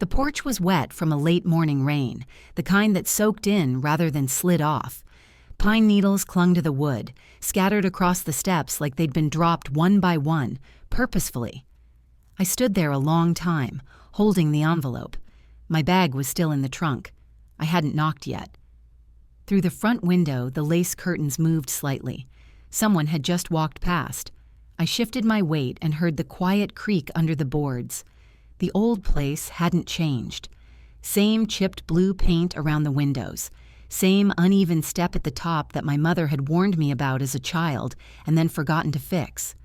The porch was wet from a late morning rain, the kind that soaked in rather than slid off. Pine needles clung to the wood, scattered across the steps like they'd been dropped one by one, purposefully. I stood there a long time, holding the envelope. My bag was still in the trunk. I hadn't knocked yet. Through the front window, the lace curtains moved slightly. Someone had just walked past. I shifted my weight and heard the quiet creak under the boards. The old place hadn't changed. Same chipped blue paint around the windows. Same uneven step at the top that my mother had warned me about as a child and then forgotten to fix.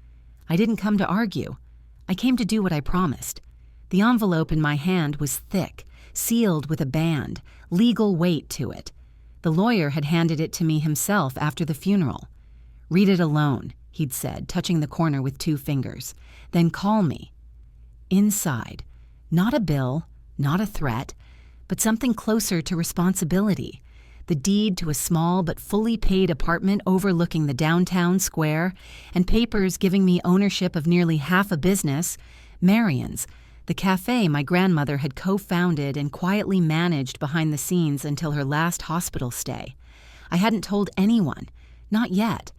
I didn't come to argue. I came to do what I promised. The envelope in my hand was thick, sealed with a band, legal weight to it. The lawyer had handed it to me himself after the funeral. "Read it alone," he'd said, touching the corner with 2 fingers. "Then call me." Inside, not a bill, not a threat, but something closer to responsibility. The deed to a small but fully paid apartment overlooking the downtown square, and papers giving me ownership of nearly half a business, Marion's, the cafe my grandmother had co-founded and quietly managed behind the scenes until her last hospital stay. I hadn't told anyone, not yet.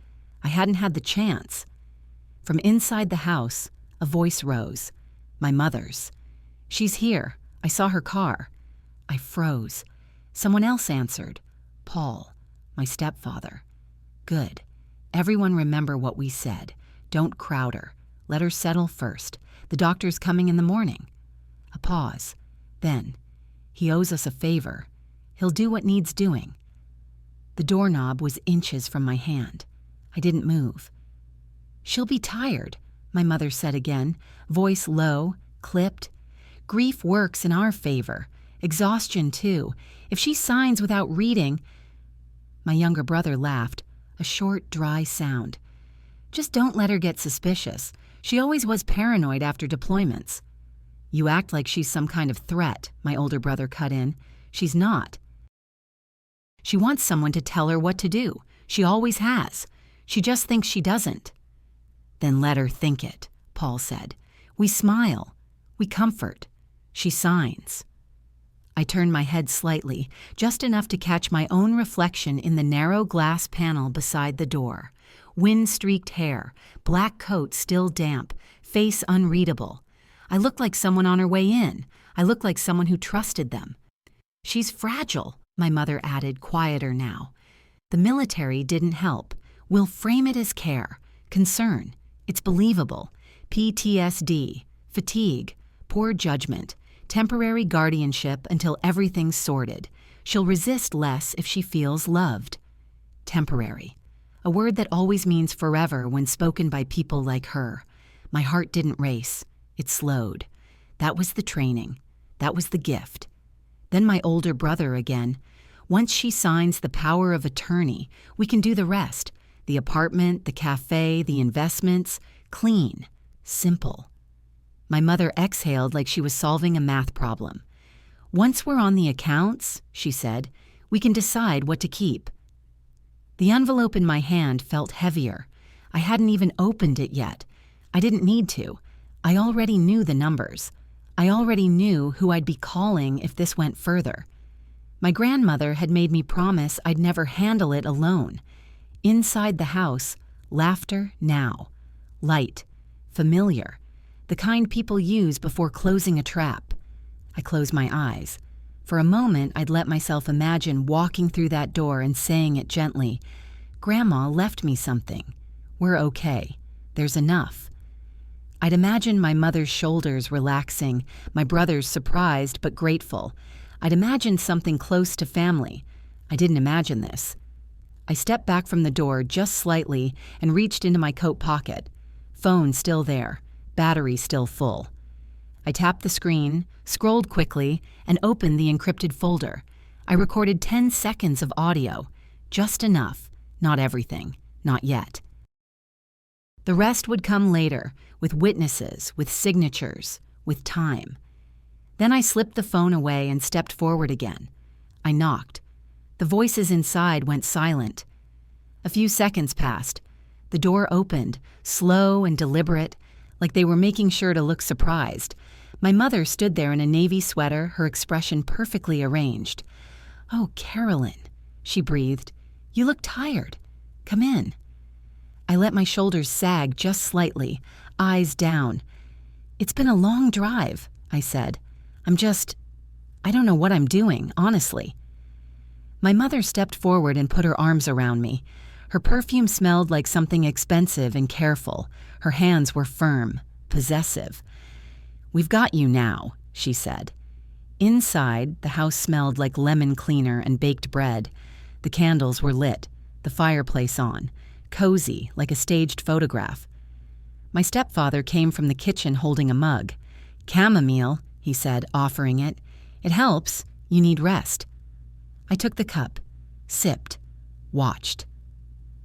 I hadn't had the chance. From inside the house, a voice rose. My mother's. "She's here. I saw her car." I froze. Someone else answered. Paul, my stepfather. Good. Everyone remember what we said. Don't crowd her. Let her settle first. The doctor's coming in the morning. A pause. Then, he owes us a favor. He'll do what needs doing. The doorknob was inches from my hand. I didn't move. "She'll be tired," my mother said again, voice low, clipped. "Grief works in our favor. Exhaustion, too. If she signs without reading—" My younger brother laughed, a short, dry sound. "Just don't let her get suspicious. She always was paranoid after deployments." "You act like she's some kind of threat," my older brother cut in. "She's not. She wants someone to tell her what to do. She always has. She just thinks she doesn't." "Then let her think it," Paul said. "We smile. We comfort. She signs." I turned my head slightly, just enough to catch my own reflection in the narrow glass panel beside the door. Wind-streaked hair, black coat still damp, face unreadable. I looked like someone on her way in. I looked like someone who trusted them. "She's fragile," my mother added, quieter now. "The military didn't help. We'll frame it as care, concern. It's believable. PTSD, fatigue, poor judgment, temporary guardianship until everything's sorted. She'll resist less if she feels loved." Temporary. A word that always means forever when spoken by people like her. My heart didn't race. It slowed. That was the training. That was the gift. Then my older brother again. "Once she signs the power of attorney, we can do the rest. The apartment, the cafe, the investments. Clean. Simple." My mother exhaled like she was solving a math problem. "Once we're on the accounts," she said, "we can decide what to keep." The envelope in my hand felt heavier. I hadn't even opened it yet. I didn't need to. I already knew the numbers. I already knew who I'd be calling if this went further. My grandmother had made me promise I'd never handle it alone. Inside the house, laughter now. Light. Familiar. The kind people use before closing a trap. I closed my eyes. For a moment, I'd let myself imagine walking through that door and saying it gently, "Grandma left me something. We're okay. There's enough." I'd imagine my mother's shoulders relaxing, my brothers surprised but grateful. I'd imagined something close to family. I didn't imagine this. I stepped back from the door just slightly and reached into my coat pocket. Phone still there, battery still full. I tapped the screen, scrolled quickly, and opened the encrypted folder. I recorded 10 seconds of audio. Just enough. Not everything. Not yet. The rest would come later, with witnesses, with signatures, with time. Then I slipped the phone away and stepped forward again. I knocked. The voices inside went silent. A few seconds passed. The door opened, slow and deliberate, like they were making sure to look surprised. My mother stood there in a navy sweater, her expression perfectly arranged. "Oh, Carolyn," she breathed. "You look tired. Come in." I let my shoulders sag just slightly, eyes down. "It's been a long drive," I said. I don't know what I'm doing, honestly." My mother stepped forward and put her arms around me. Her perfume smelled like something expensive and careful. Her hands were firm, possessive. "We've got you now," she said. Inside, the house smelled like lemon cleaner and baked bread. The candles were lit, the fireplace on, cozy like a staged photograph. My stepfather came from the kitchen holding a mug. "Chamomile," he said, offering it. "It helps. You need rest." I took the cup, sipped, watched.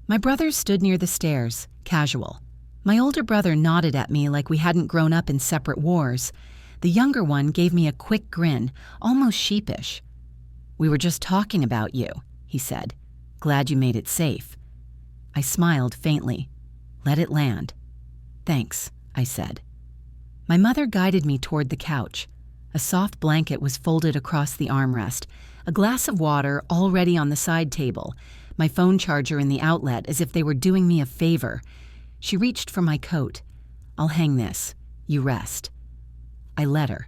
My brothers stood near the stairs, casual. My older brother nodded at me like we hadn't grown up in separate wars. The younger one gave me a quick grin, almost sheepish. "We were just talking about you," he said. "Glad you made it safe." I smiled faintly. "Let it land." "Thanks," I said. My mother guided me toward the couch. A soft blanket was folded across the armrest, a glass of water already on the side table, my phone charger in the outlet as if they were doing me a favor. She reached for my coat. "I'll hang this. You rest." I let her.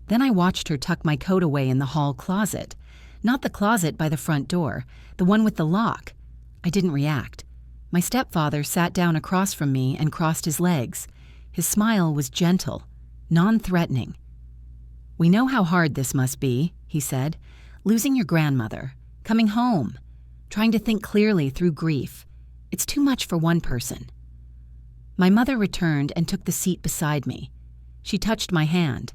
Then I watched her tuck my coat away in the hall closet. Not the closet by the front door, the one with the lock. I didn't react. My stepfather sat down across from me and crossed his legs. His smile was gentle, non-threatening. "We know how hard this must be," he said. "Losing your grandmother, coming home, trying to think clearly through grief. It's too much for one person." My mother returned and took the seat beside me. She touched my hand.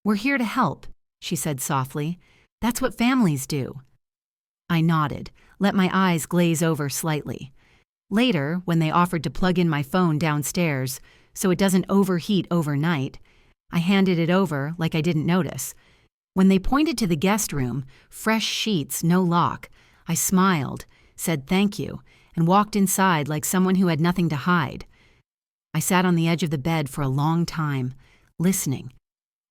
"We're here to help," she said softly. "That's what families do." I nodded, let my eyes glaze over slightly. Later, when they offered to plug in my phone downstairs so it doesn't overheat overnight, I handed it over like I didn't notice. When they pointed to the guest room, fresh sheets, no lock, I smiled, said thank you, and walked inside like someone who had nothing to hide. I sat on the edge of the bed for a long time, listening.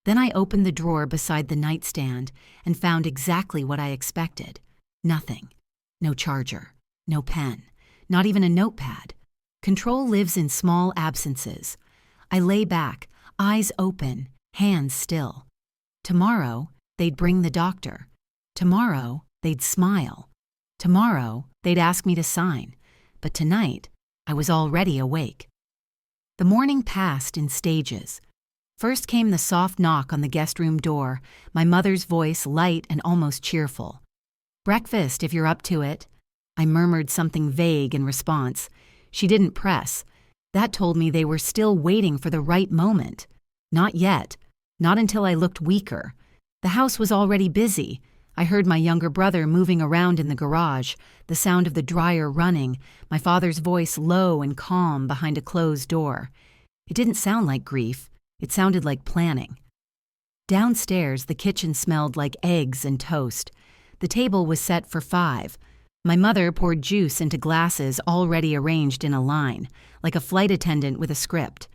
Then I opened the drawer beside the nightstand and found exactly what I expected. Nothing. No charger. No pen. Not even a notepad. Control lives in small absences. I lay back, eyes open, hands still. Tomorrow, they'd bring the doctor. Tomorrow, they'd smile. Tomorrow, they'd ask me to sign. But tonight, I was already awake. The morning passed in stages. First came the soft knock on the guest room door, my mother's voice light and almost cheerful. "Breakfast, if you're up to it." I murmured something vague in response. She didn't press. That told me they were still waiting for the right moment. Not yet. Not until I looked weaker. The house was already busy. I heard my younger brother moving around in the garage, the sound of the dryer running, my father's voice low and calm behind a closed door. It didn't sound like grief. It sounded like planning. Downstairs, the kitchen smelled like eggs and toast. The table was set for 5. My mother poured juice into glasses already arranged in a line, like a flight attendant with a script.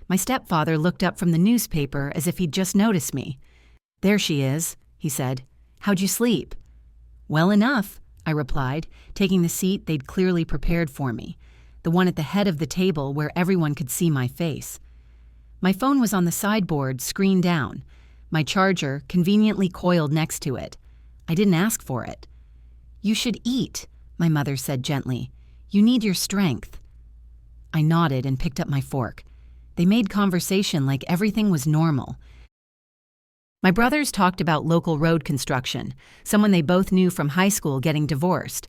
My stepfather looked up from the newspaper as if he'd just noticed me. "There she is," he said. "How'd you sleep?" "Well enough," I replied, taking the seat they'd clearly prepared for me, the one at the head of the table where everyone could see my face. My phone was on the sideboard, screen down, my charger conveniently coiled next to it. I didn't ask for it. "You should eat," my mother said gently. "You need your strength." I nodded and picked up my fork. They made conversation like everything was normal. My brothers talked about local road construction, someone they both knew from high school getting divorced.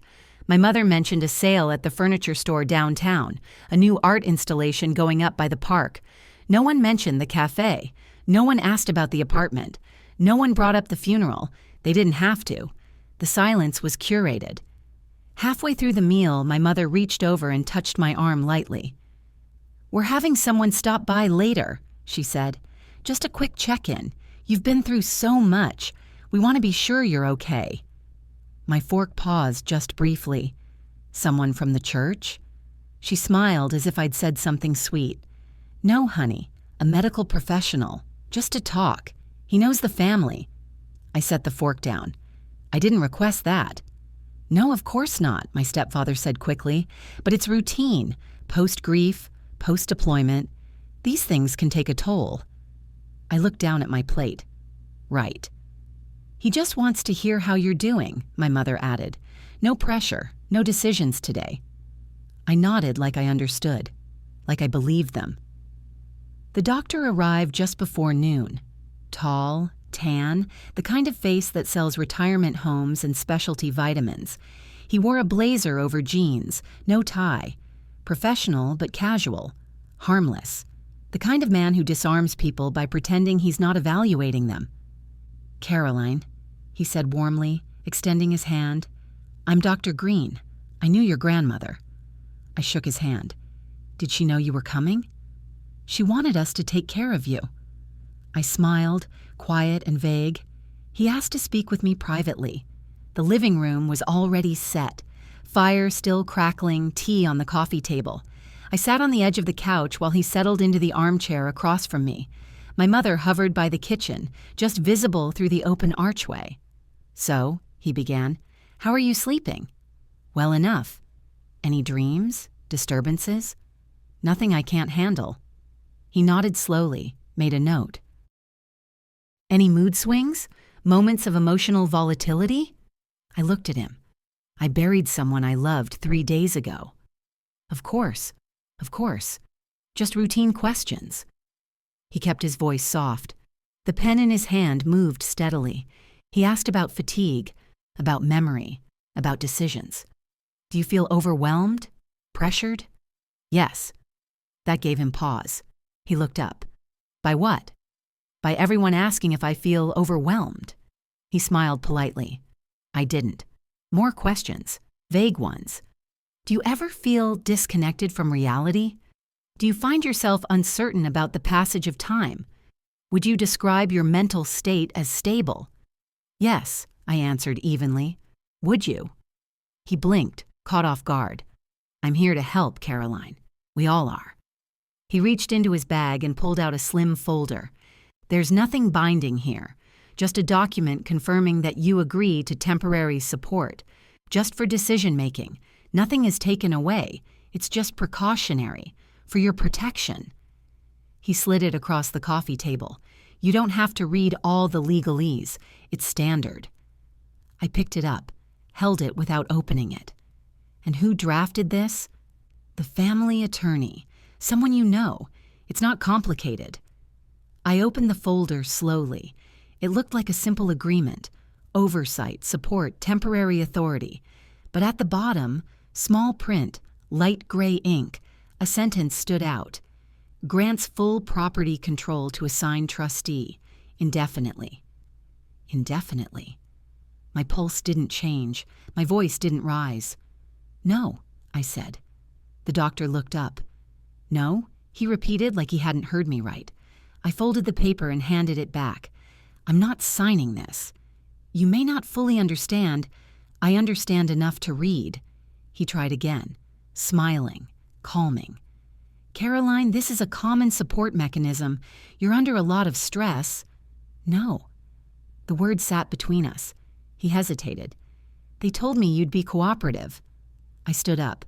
My mother mentioned a sale at the furniture store downtown, a new art installation going up by the park. No one mentioned the cafe. No one asked about the apartment. No one brought up the funeral. They didn't have to. The silence was curated. Halfway through the meal, my mother reached over and touched my arm lightly. "We're having someone stop by later," she said. "Just a quick check-in. You've been through so much. We want to be sure you're okay." My fork paused just briefly. "Someone from the church?" She smiled as if I'd said something sweet. "No, honey. A medical professional, just to talk. He knows the family. I set the fork down. I didn't request that. No, of course not, my stepfather said quickly, but it's routine. Post-grief, post-deployment. These things can take a toll. I looked down at my plate. Right. He just wants to hear how you're doing, my mother added. No pressure, no decisions today. I nodded like I understood, like I believed them. The doctor arrived just before noon. Tall, tan, the kind of face that sells retirement homes and specialty vitamins. He wore a blazer over jeans, no tie. Professional but casual, harmless. The kind of man who disarms people by pretending he's not evaluating them. Caroline, he said warmly, extending his hand. I'm Dr. Green. I knew your grandmother. I shook his hand. Did she know you were coming? She wanted us to take care of you. I smiled, quiet and vague. He asked to speak with me privately. The living room was already set. Fire still crackling, tea on the coffee table. I sat on the edge of the couch while he settled into the armchair across from me. My mother hovered by the kitchen, just visible through the open archway. So, he began, how are you sleeping? Well enough. Any dreams? Disturbances? Nothing I can't handle. He nodded slowly, made a note. Any mood swings? Moments of emotional volatility? I looked at him. I buried someone I loved 3 days ago. Of course. Just routine questions. He kept his voice soft. The pen in his hand moved steadily. He asked about fatigue, about memory, about decisions. Do you feel overwhelmed? Pressured? Yes. That gave him pause. He looked up. By what? By everyone asking if I feel overwhelmed. He smiled politely. I didn't. More questions, vague ones. Do you ever feel disconnected from reality? Do you find yourself uncertain about the passage of time? Would you describe your mental state as stable? Yes, I answered evenly. Would you? He blinked, caught off guard. I'm here to help, Caroline. We all are. He reached into his bag and pulled out a slim folder. There's nothing binding here, just a document confirming that you agree to temporary support, just for decision-making. Nothing is taken away. It's just precautionary, for your protection. He slid it across the coffee table. You don't have to read all the legalese. It's standard. I picked it up, held it without opening it. And who drafted this? The family attorney. Someone you know. It's not complicated. I opened the folder slowly. It looked like a simple agreement. Oversight, support, temporary authority. But at the bottom, small print, light gray ink, a sentence stood out. Grants full property control to assigned trustee, indefinitely. Indefinitely. My pulse didn't change. My voice didn't rise. No, I said. The doctor looked up. No, he repeated like he hadn't heard me right. I folded the paper and handed it back. I'm not signing this. You may not fully understand. I understand enough to read. He tried again, smiling, calming. Caroline, this is a common support mechanism. You're under a lot of stress. No. The words sat between us. He hesitated. They told me you'd be cooperative. I stood up.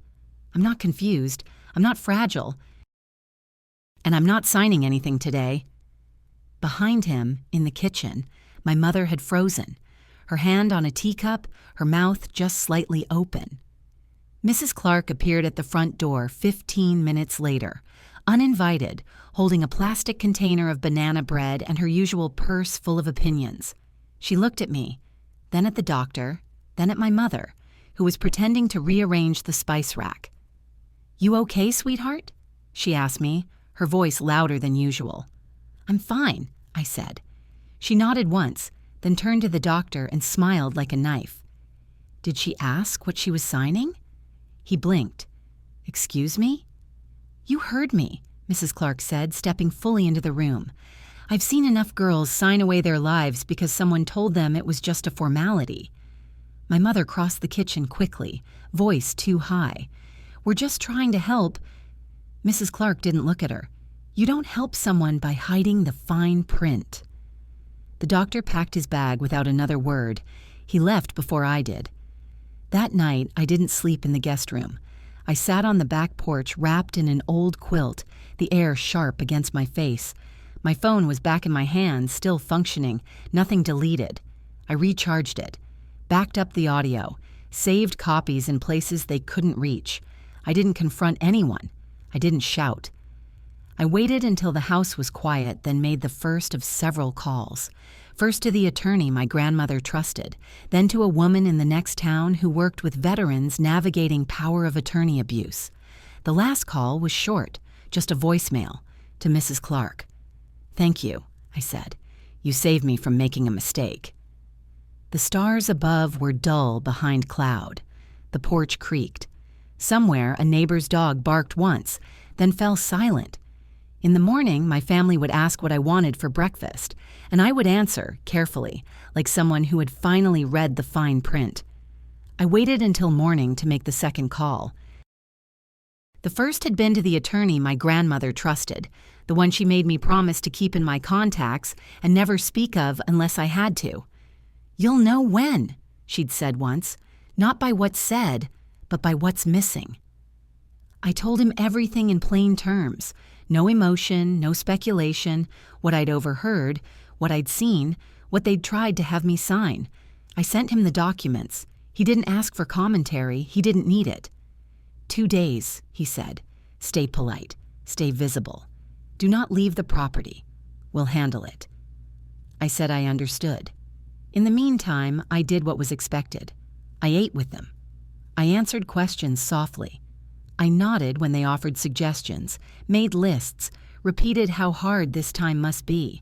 I'm not confused. I'm not fragile. And I'm not signing anything today. Behind him, in the kitchen, my mother had frozen, her hand on a teacup, her mouth just slightly open. Mrs. Clark appeared at the front door 15 minutes later, uninvited, holding a plastic container of banana bread and her usual purse full of opinions. She looked at me, then at the doctor, then at my mother, who was pretending to rearrange the spice rack. You okay, sweetheart? She asked me, her voice louder than usual. I'm fine, I said. She nodded once, then turned to the doctor and smiled like a knife. Did she ask what she was signing? He blinked. Excuse me? You heard me, Mrs. Clark said, stepping fully into the room. I've seen enough girls sign away their lives because someone told them it was just a formality. My mother crossed the kitchen quickly, voice too high. We're just trying to help. Mrs. Clark didn't look at her. You don't help someone by hiding the fine print. The doctor packed his bag without another word. He left before I did. That night, I didn't sleep in the guest room. I sat on the back porch wrapped in an old quilt, the air sharp against my face. My phone was back in my hand, still functioning, nothing deleted. I recharged it, backed up the audio, saved copies in places they couldn't reach. I didn't confront anyone. I didn't shout. I waited until the house was quiet, then made the first of several calls. First to the attorney my grandmother trusted, then to a woman in the next town who worked with veterans navigating power of attorney abuse. The last call was short, just a voicemail, to Mrs. Clark. "Thank you," I said. "You saved me from making a mistake." The stars above were dull behind cloud. The porch creaked. Somewhere a neighbor's dog barked once, then fell silent. In the morning, my family would ask what I wanted for breakfast, and I would answer, carefully, like someone who had finally read the fine print. I waited until morning to make the second call. The first had been to the attorney my grandmother trusted, the one she made me promise to keep in my contacts and never speak of unless I had to. "You'll know when," she'd said once, "not by what's said, but by what's missing." I told him everything in plain terms. No emotion, no speculation, what I'd overheard, what I'd seen, what they'd tried to have me sign. I sent him the documents. He didn't ask for commentary. He didn't need it. 2 days, he said. Stay polite. Stay visible. Do not leave the property. We'll handle it. I said I understood. In the meantime, I did what was expected. I ate with them. I answered questions softly. I nodded when they offered suggestions, made lists, repeated how hard this time must be.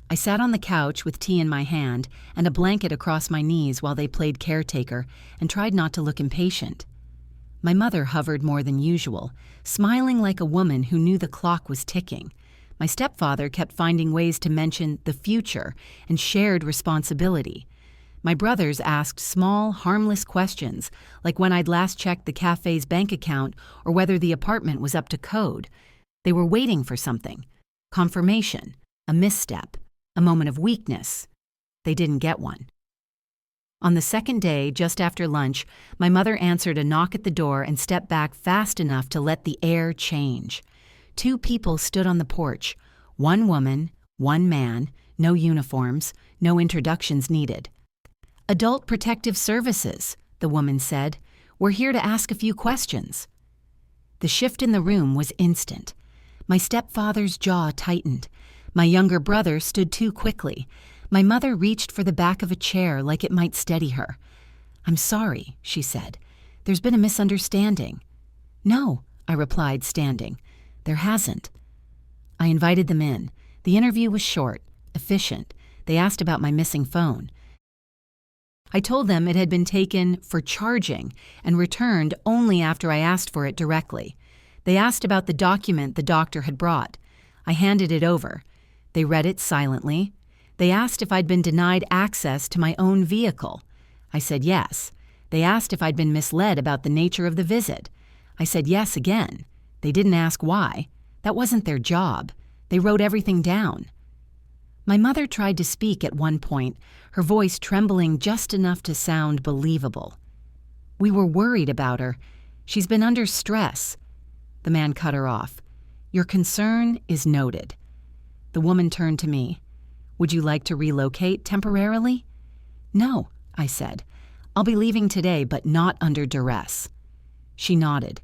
I sat on the couch with tea in my hand and a blanket across my knees while they played caretaker and tried not to look impatient. My mother hovered more than usual, smiling like a woman who knew the clock was ticking. My stepfather kept finding ways to mention the future and shared responsibility. My brothers asked small, harmless questions, like when I'd last checked the cafe's bank account or whether the apartment was up to code. They were waiting for something. Confirmation, a misstep, a moment of weakness. They didn't get one. On the second day, just after lunch, my mother answered a knock at the door and stepped back fast enough to let the air change. 2 people stood on the porch. 1 woman, 1 man, no uniforms, no introductions needed. "Adult Protective Services," the woman said. "We're here to ask a few questions." The shift in the room was instant. My stepfather's jaw tightened. My younger brother stood too quickly. My mother reached for the back of a chair like it might steady her. "I'm sorry," she said. "There's been a misunderstanding." "No," I replied, standing. "There hasn't." I invited them in. The interview was short, efficient. They asked about my missing phone. I told them it had been taken for charging and returned only after I asked for it directly. They asked about the document the doctor had brought. I handed it over. They read it silently. They asked if I'd been denied access to my own vehicle. I said yes. They asked if I'd been misled about the nature of the visit. I said yes again. They didn't ask why. That wasn't their job. They wrote everything down. My mother tried to speak at one point, her voice trembling just enough to sound believable. "We were worried about her. She's been under stress." The man cut her off. "Your concern is noted." The woman turned to me. "Would you like to relocate temporarily?" "No," I said. "I'll be leaving today, but not under duress." She nodded.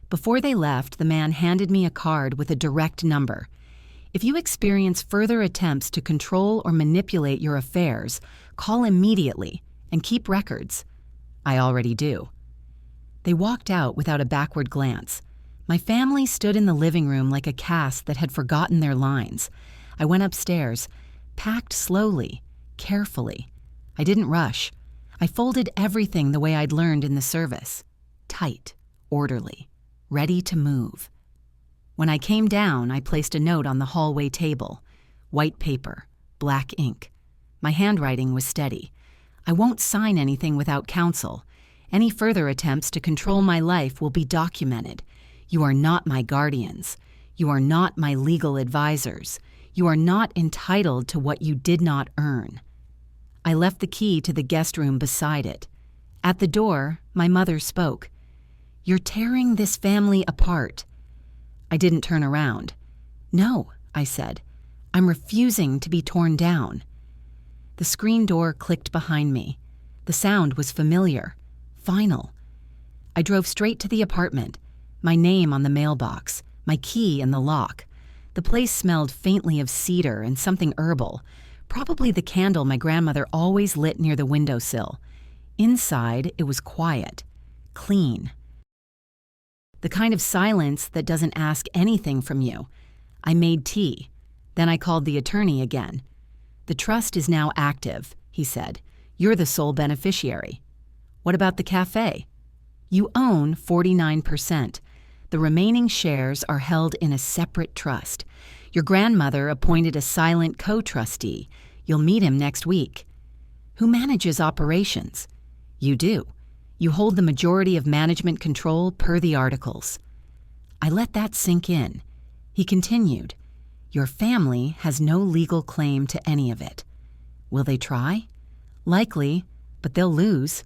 Before they left, the man handed me a card with a direct number. "If you experience further attempts to control or manipulate your affairs, call immediately and keep records." "I already do." They walked out without a backward glance. My family stood in the living room like a cast that had forgotten their lines. I went upstairs, packed slowly, carefully. I didn't rush. I folded everything the way I'd learned in the service. Tight, orderly, ready to move. When I came down, I placed a note on the hallway table. White paper, black ink. My handwriting was steady. I won't sign anything without counsel. Any further attempts to control my life will be documented. You are not my guardians. You are not my legal advisors. You are not entitled to what you did not earn." I left the key to the guest room beside it. At the door, my mother spoke. "You're tearing this family apart." I didn't turn around. "No," I said. "I'm refusing to be torn down." The screen door clicked behind me. The sound was familiar, final. I drove straight to the apartment, my name on the mailbox, my key in the lock. The place smelled faintly of cedar and something herbal, probably the candle my grandmother always lit near the windowsill. Inside, it was quiet, clean. The kind of silence that doesn't ask anything from you. I made tea. Then I called the attorney again. "The trust is now active," he said. "You're the sole beneficiary." "What about the cafe?" "You own 49%. The remaining shares are held in a separate trust. Your grandmother appointed a silent co-trustee. You'll meet him next week." "Who manages operations?" "You do. You hold the majority of management control per the articles." I let that sink in. He continued, "Your family has no legal claim to any of it." "Will they try?" "Likely, but they'll lose."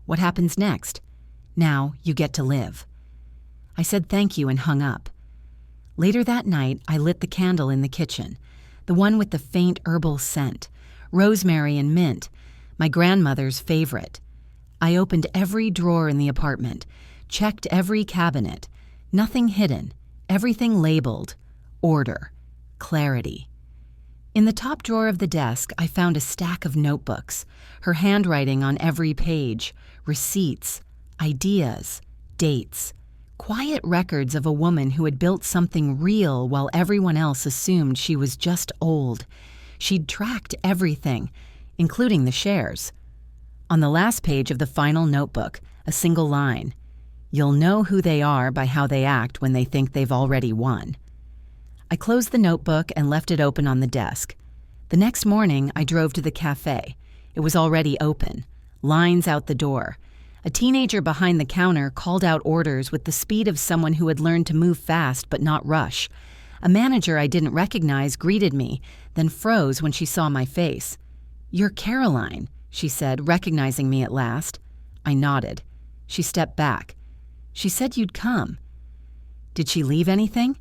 "What happens next?" "Now you get to live." I said thank you and hung up. Later that night, I lit the candle in the kitchen, the one with the faint herbal scent, rosemary and mint, my grandmother's favorite. I opened every drawer in the apartment, checked every cabinet, nothing hidden, everything labeled, order, clarity. In the top drawer of the desk, I found a stack of notebooks, her handwriting on every page, receipts, ideas, dates. Quiet records of a woman who had built something real while everyone else assumed she was just old. She'd tracked everything, including the shares. On the last page of the final notebook, a single line: "You'll know who they are by how they act when they think they've already won." I closed the notebook and left it open on the desk. The next morning, I drove to the cafe. It was already open. Lines out the door. A teenager behind the counter called out orders with the speed of someone who had learned to move fast but not rush. A manager I didn't recognize greeted me, then froze when she saw my face. "You're Caroline," she said, recognizing me at last. I nodded. She stepped back. "She said you'd come." "Did she leave anything?"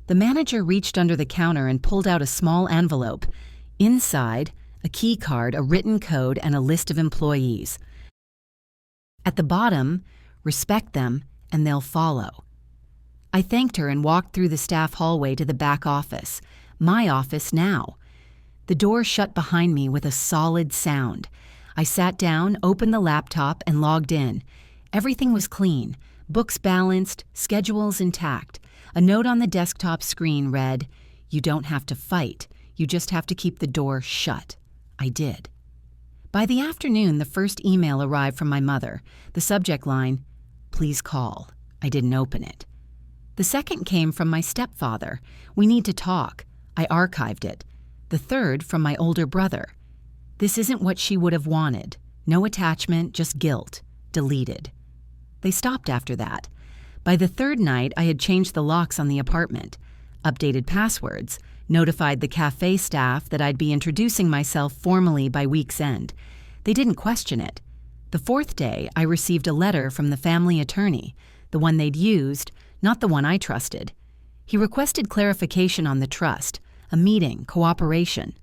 The manager reached under the counter and pulled out a small envelope. Inside, a key card, a written code, and a list of employees. At the bottom, "Respect them, and they'll follow." I thanked her and walked through the staff hallway to the back office, my office now. The door shut behind me with a solid sound. I sat down, opened the laptop, and logged in. Everything was clean, books balanced, schedules intact. A note on the desktop screen read, "You don't have to fight, you just have to keep the door shut." I did. By the afternoon, the first email arrived from my mother. The subject line, "Please call." I didn't open it. The second came from my stepfather. "We need to talk." I archived it. The third from my older brother. "This isn't what she would have wanted. No attachment, just guilt." Deleted. They stopped after that. By the third night, I had changed the locks on the apartment, updated passwords, notified the cafe staff that I'd be introducing myself formally by week's end. They didn't question it. The fourth day, I received a letter from the family attorney, the one they'd used, not the one I trusted. He requested clarification on the trust, a meeting, cooperation.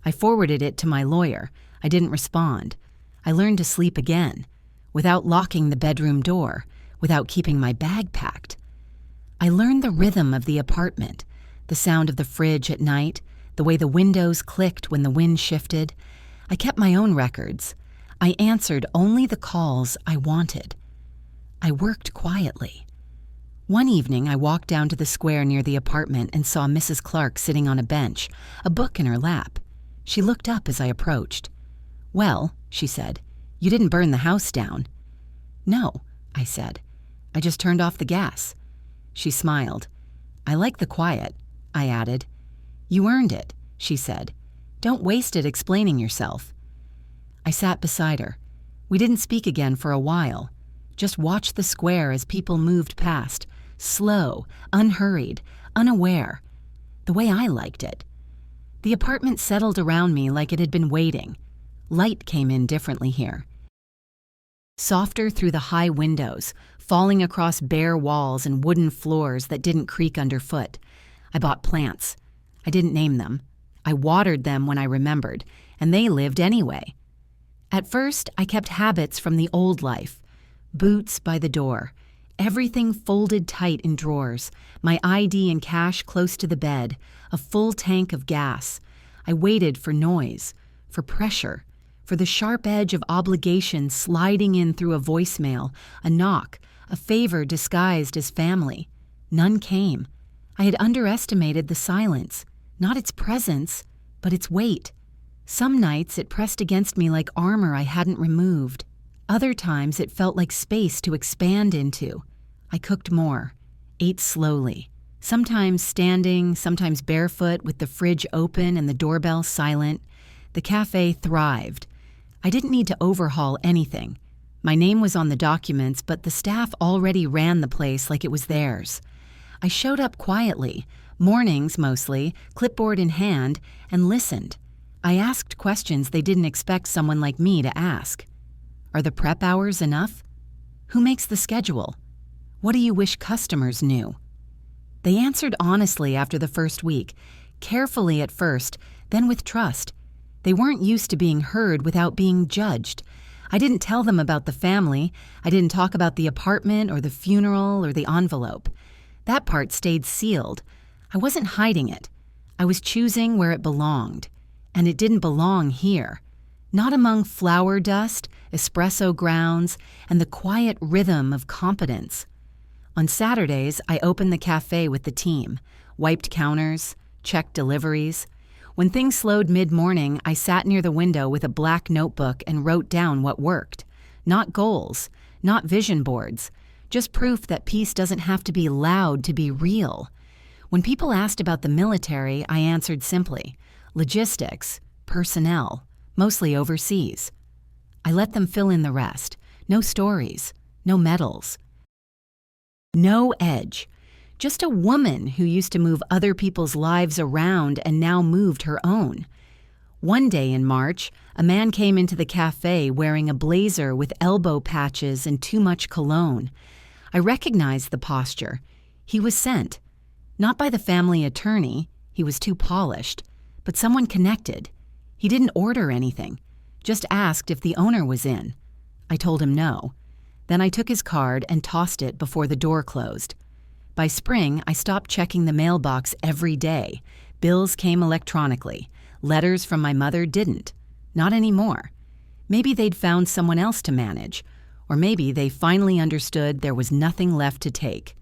I forwarded it to my lawyer. I didn't respond. I learned to sleep again, without locking the bedroom door, without keeping my bag packed. I learned the rhythm of the apartment, the sound of the fridge at night, the way the windows clicked when the wind shifted. I kept my own records. I answered only the calls I wanted. I worked quietly. One evening, I walked down to the square near the apartment and saw Mrs. Clark sitting on a bench, a book in her lap. She looked up as I approached. "Well," she said, "you didn't burn the house down." "No," I said. "I just turned off the gas." She smiled. "I like the quiet," I added. "You earned it," she said. "Don't waste it explaining yourself." I sat beside her. We didn't speak again for a while. Just watched the square as people moved past, slow, unhurried, unaware, the way I liked it. The apartment settled around me like it had been waiting. Light came in differently here. Softer through the high windows, falling across bare walls and wooden floors that didn't creak underfoot. I bought plants. I didn't name them. I watered them when I remembered, and they lived anyway. At first, I kept habits from the old life. Boots by the door, everything folded tight in drawers, my ID and cash close to the bed, a full tank of gas. I waited for noise, for pressure, for the sharp edge of obligation sliding in through a voicemail, a knock, a favor disguised as family. None came. I had underestimated the silence, not its presence, but its weight. Some nights it pressed against me like armor I hadn't removed. Other times it felt like space to expand into. I cooked more, ate slowly, sometimes standing, sometimes barefoot with the fridge open and the doorbell silent. The cafe thrived. I didn't need to overhaul anything. My name was on the documents, but the staff already ran the place like it was theirs. I showed up quietly, mornings mostly, clipboard in hand, and listened. I asked questions they didn't expect someone like me to ask. Are the prep hours enough? Who makes the schedule? What do you wish customers knew? They answered honestly after the first week, carefully at first, then with trust. They weren't used to being heard without being judged. I didn't tell them about the family. I didn't talk about the apartment or the funeral or the envelope. That part stayed sealed. I wasn't hiding it. I was choosing where it belonged. And it didn't belong here. Not among flour dust, espresso grounds, and the quiet rhythm of competence. On Saturdays, I opened the cafe with the team, wiped counters, checked deliveries. When things slowed mid-morning, I sat near the window with a black notebook and wrote down what worked. Not goals, not vision boards, just proof that peace doesn't have to be loud to be real. When people asked about the military, I answered simply, logistics, personnel, mostly overseas. I let them fill in the rest. No stories, no medals. No edge. Just a woman who used to move other people's lives around and now moved her own. One day in March, a man came into the cafe wearing a blazer with elbow patches and too much cologne. I recognized the posture. He was sent. Not by the family attorney, he was too polished, but someone connected. He didn't order anything, just asked if the owner was in. I told him no. Then I took his card and tossed it before the door closed. By spring, I stopped checking the mailbox every day. Bills came electronically. Letters from my mother didn't. Not anymore. Maybe they'd found someone else to manage, or maybe they finally understood there was nothing left to take.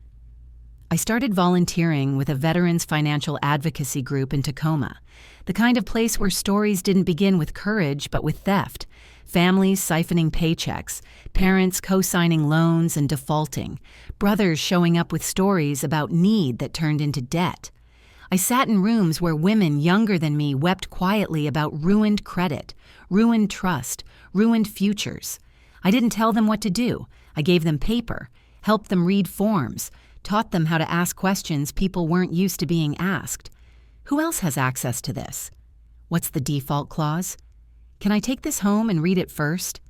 I started volunteering with a veterans financial advocacy group in Tacoma, the kind of place where stories didn't begin with courage but with theft, families siphoning paychecks, parents co-signing loans and defaulting, brothers showing up with stories about need that turned into debt. I sat in rooms where women younger than me wept quietly about ruined credit, ruined trust, ruined futures. I didn't tell them what to do. I gave them paper, helped them read forms, taught them how to ask questions people weren't used to being asked. Who else has access to this? What's the default clause? Can I take this home and read it first?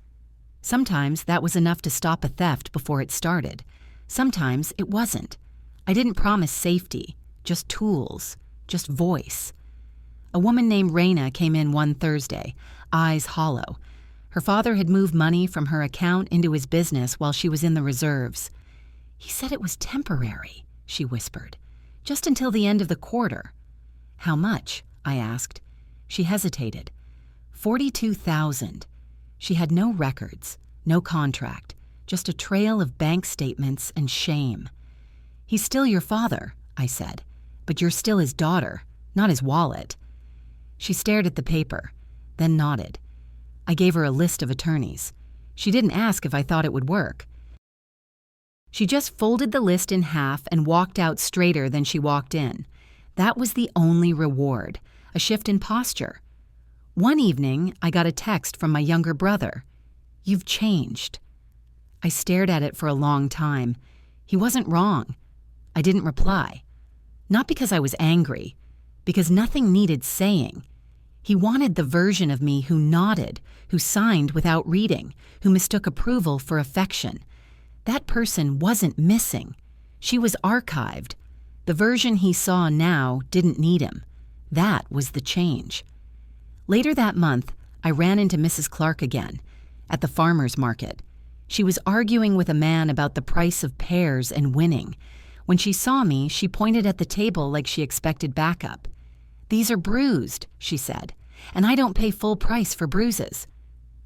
Sometimes that was enough to stop a theft before it started. Sometimes it wasn't. I didn't promise safety, just tools, just voice. A woman named Raina came in one Thursday, eyes hollow. Her father had moved money from her account into his business while she was in the reserves. He said it was temporary, she whispered, just until the end of the quarter. How much? I asked. She hesitated. 42,000. She had no records, no contract, just a trail of bank statements and shame. He's still your father, I said, but you're still his daughter, not his wallet. She stared at the paper, then nodded. I gave her a list of attorneys. She didn't ask if I thought it would work. She just folded the list in half and walked out straighter than she walked in. That was the only reward, a shift in posture. One evening, I got a text from my younger brother. "You've changed." I stared at it for a long time. He wasn't wrong. I didn't reply. Not because I was angry, because nothing needed saying. He wanted the version of me who nodded, who signed without reading, who mistook approval for affection. That person wasn't missing. She was archived. The version he saw now didn't need him. That was the change. Later that month, I ran into Mrs. Clark again, at the farmer's market. She was arguing with a man about the price of pears and winning. When she saw me, she pointed at the table like she expected backup. "These are bruised," she said, "and I don't pay full price for bruises."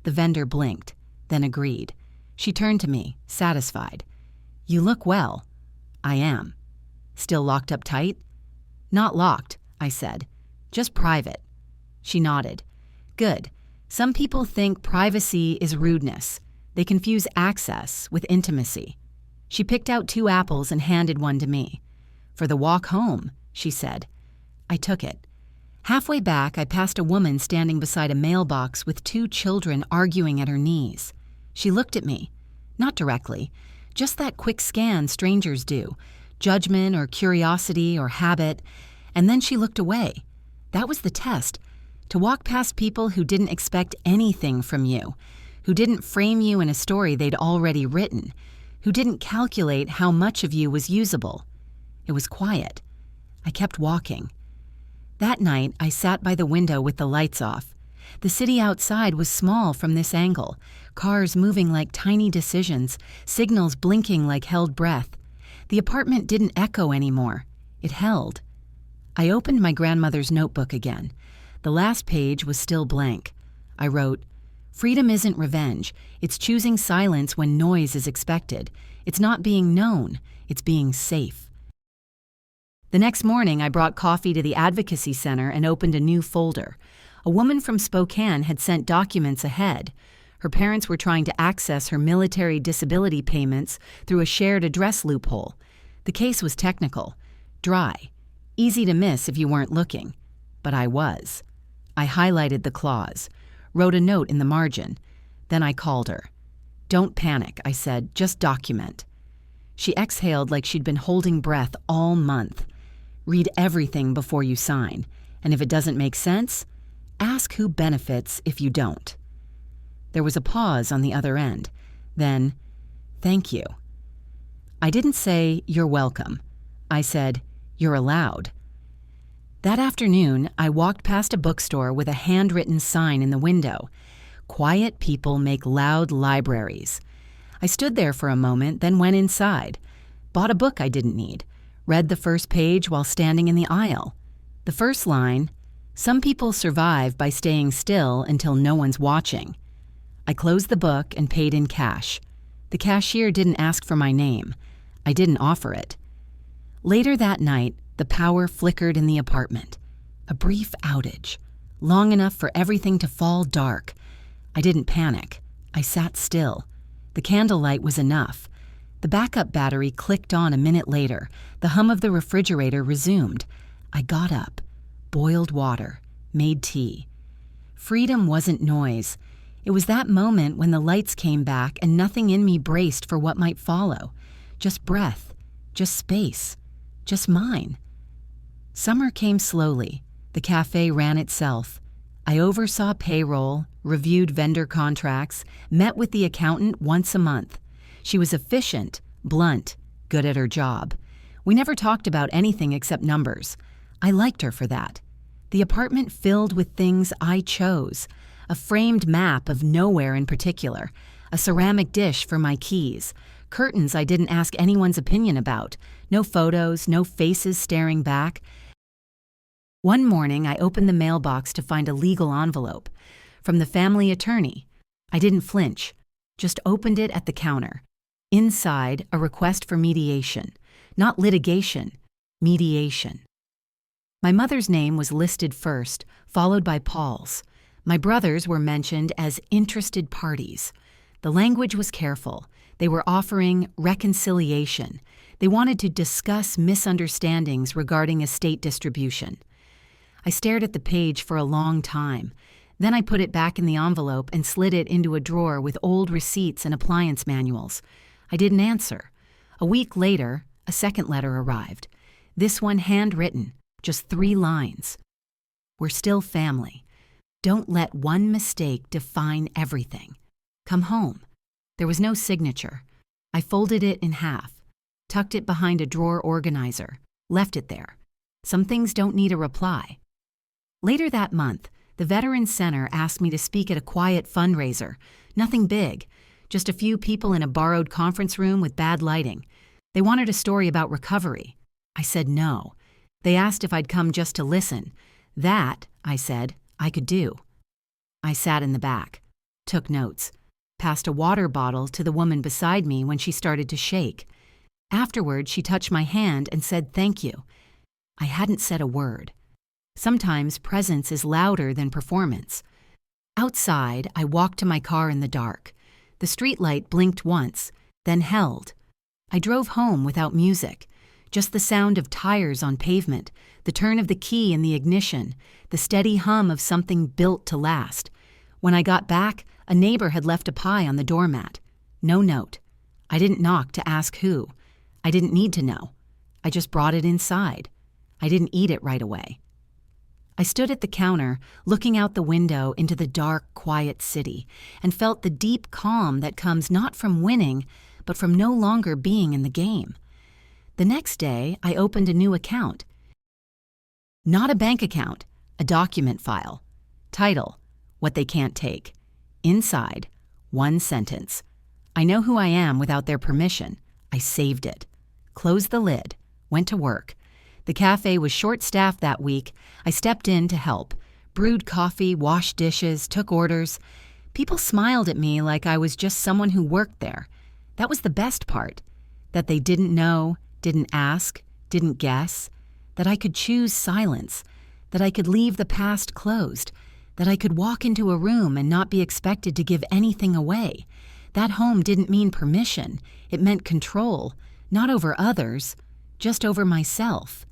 The vendor blinked, then agreed. She turned to me, satisfied. "You look well." "I am." "Still locked up tight?" "Not locked," I said. "Just private." She nodded. "Good. Some people think privacy is rudeness. They confuse access with intimacy." She picked out 2 apples and handed one to me. "For the walk home," she said. I took it. Halfway back, I passed a woman standing beside a mailbox with 2 children arguing at her knees. She looked at me. Not directly, just that quick scan strangers do, judgment or curiosity or habit, and then she looked away. That was the test, to walk past people who didn't expect anything from you, who didn't frame you in a story they'd already written, who didn't calculate how much of you was usable. It was quiet. I kept walking. That night, I sat by the window with the lights off. The city outside was small from this angle, cars moving like tiny decisions, signals blinking like held breath. The apartment didn't echo anymore. It held. I opened my grandmother's notebook again. The last page was still blank. I wrote, "Freedom isn't revenge. It's choosing silence when noise is expected. It's not being known. It's being safe." The next morning, I brought coffee to the advocacy center and opened a new folder. A woman from Spokane had sent documents ahead. Her parents were trying to access her military disability payments through a shared address loophole. The case was technical, dry, easy to miss if you weren't looking. But I was. I highlighted the clause, wrote a note in the margin. Then I called her. "Don't panic," I said, "just document." She exhaled like she'd been holding breath all month. "Read everything before you sign, and if it doesn't make sense, ask who benefits if you don't." There was a pause on the other end. Then, "Thank you." I didn't say, "You're welcome." I said, "You're allowed." That afternoon, I walked past a bookstore with a handwritten sign in the window. "Quiet people make loud libraries." I stood there for a moment, then went inside. Bought a book I didn't need. Read the first page while standing in the aisle. The first line, "Some people survive by staying still until no one's watching." I closed the book and paid in cash. The cashier didn't ask for my name. I didn't offer it. Later that night, the power flickered in the apartment. A brief outage, long enough for everything to fall dark. I didn't panic. I sat still. The candlelight was enough. The backup battery clicked on a minute later. The hum of the refrigerator resumed. I got up, boiled water, made tea. Freedom wasn't noise. It was that moment when the lights came back and nothing in me braced for what might follow. Just breath, just space, just mine. Summer came slowly. The cafe ran itself. I oversaw payroll, reviewed vendor contracts, met with the accountant once a month. She was efficient, blunt, good at her job. We never talked about anything except numbers. I liked her for that. The apartment filled with things I chose. A framed map of nowhere in particular. A ceramic dish for my keys. Curtains I didn't ask anyone's opinion about. No photos, no faces staring back. One morning, I opened the mailbox to find a legal envelope. From the family attorney. I didn't flinch. Just opened it at the counter. Inside, a request for mediation. Not litigation. Mediation. My mother's name was listed first, followed by Paul's. My brothers were mentioned as interested parties. The language was careful. They were offering reconciliation. They wanted to discuss misunderstandings regarding estate distribution. I stared at the page for a long time. Then I put it back in the envelope and slid it into a drawer with old receipts and appliance manuals. I didn't answer. A week later, a second letter arrived. This one handwritten, just 3 lines. "We're still family. Don't let one mistake define everything. Come home." There was no signature. I folded it in half, tucked it behind a drawer organizer, left it there. Some things don't need a reply. Later that month, the Veteran Center asked me to speak at a quiet fundraiser. Nothing big, just a few people in a borrowed conference room with bad lighting. They wanted a story about recovery. I said no. They asked if I'd come just to listen. That, I said, I could do. I sat in the back, took notes, passed a water bottle to the woman beside me when she started to shake. Afterward, she touched my hand and said thank you. I hadn't said a word. Sometimes presence is louder than performance. Outside, I walked to my car in the dark. The streetlight blinked once, then held. I drove home without music, just the sound of tires on pavement, the turn of the key in the ignition, the steady hum of something built to last. When I got back, a neighbor had left a pie on the doormat. No note. I didn't knock to ask who. I didn't need to know. I just brought it inside. I didn't eat it right away. I stood at the counter, looking out the window into the dark, quiet city, and felt the deep calm that comes not from winning, but from no longer being in the game. The next day, I opened a new account. Not a bank account, a document file. Title, "What They Can't Take." Inside, 1 sentence. I know who I am without their permission. I saved it. Closed the lid. Went to work. The cafe was short-staffed that week. I stepped in to help. Brewed coffee, washed dishes, took orders. People smiled at me like I was just someone who worked there. That was the best part. That they didn't know, didn't ask, didn't guess. That I could choose silence. That I could leave the past closed. That I could walk into a room and not be expected to give anything away. That home didn't mean permission. It meant control. Not over others, just over myself.